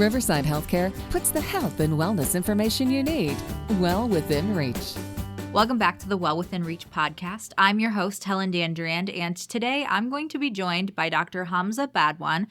Riverside Healthcare puts the health and wellness information you need well within reach. Welcome back to the Well Within Reach podcast. I'm your host, Helen Dandurand, and today I'm going to be joined by Dr. Hamzeh Badwan,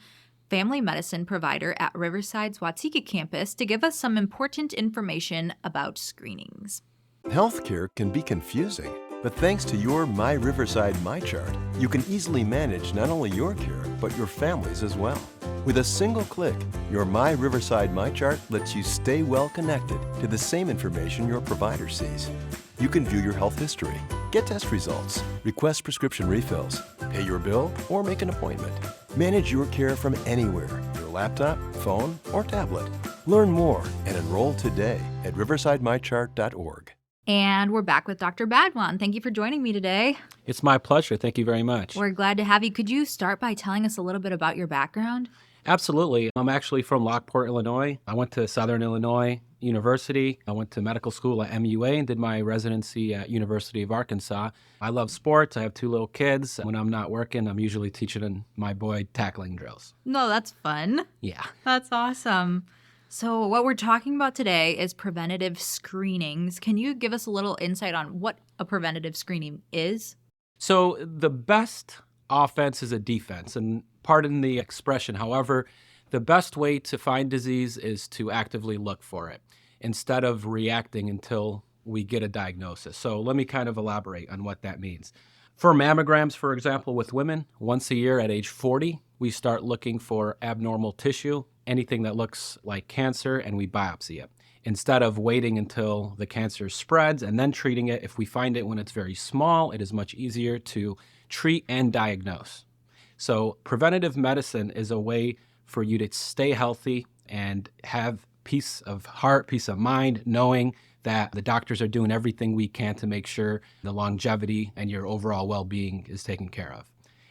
family medicine provider at Riverside's Watsika campus, to give us some important information about screenings. Healthcare can be confusing, but thanks to your My Riverside MyChart, you can easily manage not only your care, but your family's as well. With a single click, your My Riverside MyChart lets you stay well connected to the same information your provider sees. You can view your health history, get test results, request prescription refills, pay your bill, or make an appointment. Manage your care from anywhere, your laptop, phone, or tablet. Learn more and enroll today at riversidemychart.org. And we're back with Dr. Badwan. Thank you for joining me today. It's my pleasure. Thank you very much. We're glad to have you. Could you start by telling us a little bit about your background? Absolutely. I'm actually from Lockport, Illinois. I went to Southern Illinois University. I went to medical school at MUA and did my residency at University of Arkansas. I love sports. I have 2 little kids. When I'm not working, I'm usually teaching my boy tackling drills. No, that's fun. Yeah. That's awesome. So what we're talking about today is preventative screenings. Can you give us a little insight on what a preventative screening is? So the best offense is a defense, and pardon the expression. However, the best way to find disease is to actively look for it instead of reacting until we get a diagnosis. So let me kind of elaborate on what that means. For mammograms, for example, with women, once a year at age 40, we start looking for abnormal tissue, anything that looks like cancer, and we biopsy it. Instead of waiting until the cancer spreads and then treating it, if we find it when it's very small, it is much easier to treat and diagnose. So preventative medicine is a way for you to stay healthy and have peace of heart, peace of mind, knowing that the doctors are doing everything we can to make sure the longevity and your overall well-being is taken care of.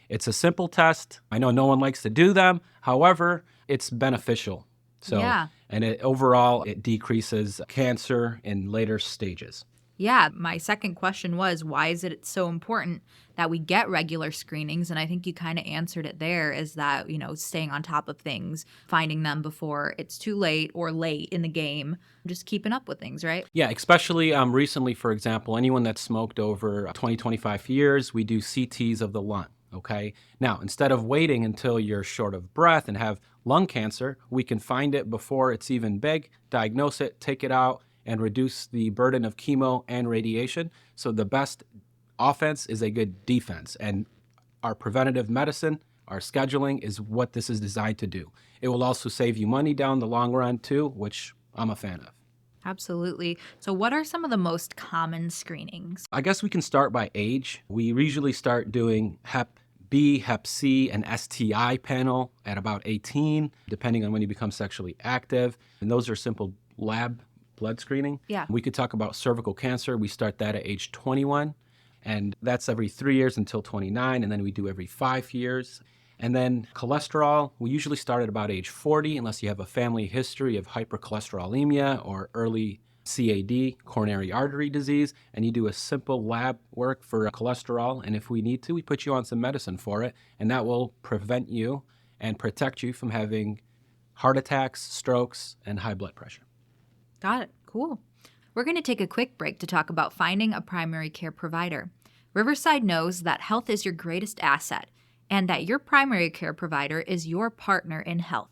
It's a simple test. I know no one likes to do them. However, it's beneficial. And overall, it decreases cancer in later stages. Yeah, my second question was, why is it so important that we get regular screenings? And I think you kind of answered it there, is that, staying on top of things, finding them before it's too late or late in the game, just keeping up with things, right? Yeah, especially recently, for example, anyone that's smoked over 20, 25 years, we do CTs of the lung. Okay. Now, instead of waiting until you're short of breath and have lung cancer, we can find it before it's even big, diagnose it, take it out, and reduce the burden of chemo and radiation. So the best offense is a good defense. And our preventative medicine, our scheduling is what this is designed to do. It will also save you money down the long run too, which I'm a fan of. Absolutely. So what are some of the most common screenings? I guess we can start by age. We usually start doing Hep B, Hep C, and STI panel at about 18, depending on when you become sexually active. And those are simple lab blood screening. Yeah. We could talk about cervical cancer. We start that at age 21, and that's every 3 years until 29, and then we do every 5 years. And then cholesterol, we usually start at about age 40, unless you have a family history of hypercholesterolemia or early CAD, coronary artery disease, and you do a simple lab work for cholesterol. And if we need to, we put you on some medicine for it, and that will prevent you and protect you from having heart attacks, strokes, and high blood pressure. Got it. Cool. We're going to take a quick break to talk about finding a primary care provider. Riverside knows that health is your greatest asset, and that your primary care provider is your partner in health.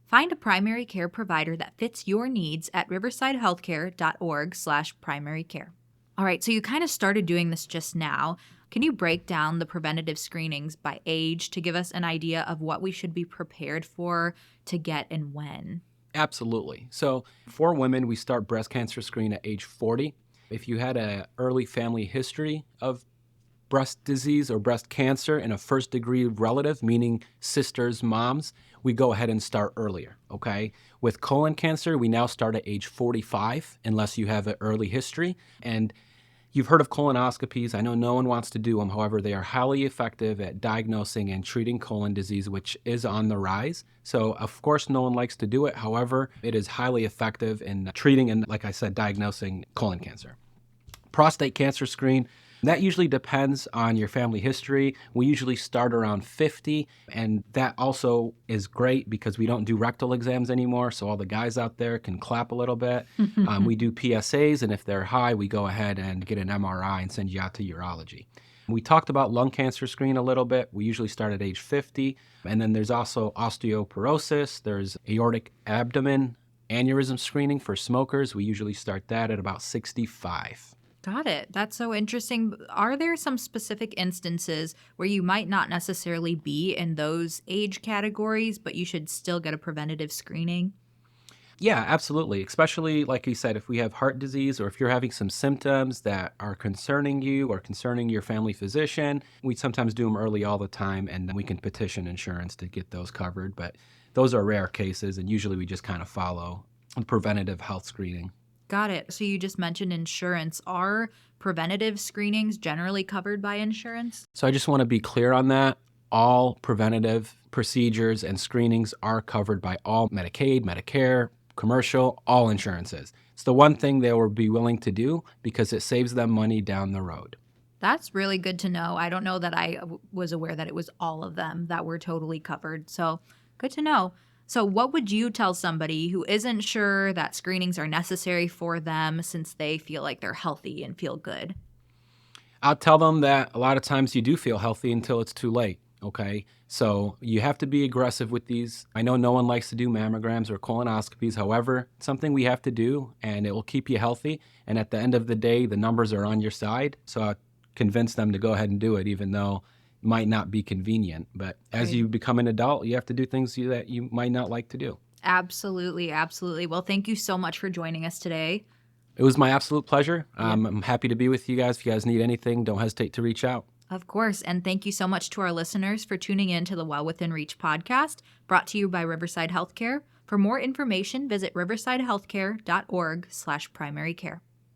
Find a primary care provider that fits your needs at riversidehealthcare.org/primary care. All right, so you kind of started doing this just now. Can you break down the preventative screenings by age to give us an idea of what we should be prepared for to get and when? Absolutely. So for women, we start breast cancer screen at age 40. If you had an early family history of breast disease or breast cancer in a first-degree relative, meaning sisters, moms, we go ahead and start earlier, okay? With colon cancer, we now start at age 45, unless you have an early history. And you've heard of colonoscopies. I know no one wants to do them. However, they are highly effective at diagnosing and treating colon disease, which is on the rise. So, of course, no one likes to do it. However, it is highly effective in treating and, like I said, diagnosing colon cancer. Prostate cancer screen, That usually depends on your family history. We usually start around 50, and that also is great because we don't do rectal exams anymore, so all the guys out there can clap a little bit. We do PSAs, and if they're high, we go ahead and get an MRI and send you out to urology. We talked about lung cancer screen a little bit. We usually start at age 50, and then there's also osteoporosis, there's aortic abdomen aneurysm screening for smokers. We usually start that at about 65. Got it. That's so interesting. Are there some specific instances where you might not necessarily be in those age categories, but you should still get a preventative screening? Yeah, absolutely. Especially, like you said, if we have heart disease or if you're having some symptoms that are concerning you or concerning your family physician, we sometimes do them early all the time, and then we can petition insurance to get those covered. But those are rare cases, and usually we just kind of follow preventative health screening. Got it. So you just mentioned insurance. Are preventative screenings generally covered by insurance? So I just want to be clear on that. All preventative procedures and screenings are covered by all Medicaid, Medicare, commercial, all insurances. It's the one thing they will be willing to do because it saves them money down the road. That's really good to know. I don't know that I was aware that it was all of them that were totally covered. So good to know. So what would you tell somebody who isn't sure that screenings are necessary for them since they feel like they're healthy and feel good? I'll tell them that a lot of times you do feel healthy until it's too late, okay? So you have to be aggressive with these. I know no one likes to do mammograms or colonoscopies. However, it's something we have to do, and it will keep you healthy. And at the end of the day, the numbers are on your side. So I convince them to go ahead and do it, even though might not be convenient. But as you become an adult, you have to do things that you might not like to do. Absolutely, absolutely. Well, thank you so much for joining us today. It was my absolute pleasure. I'm happy to be with you guys. If you guys need anything, don't hesitate to reach out. Of course. And thank you so much to our listeners for tuning in to the Well Within Reach podcast, brought to you by Riverside Healthcare. For more information, visit riversidehealthcare.org/primarycare.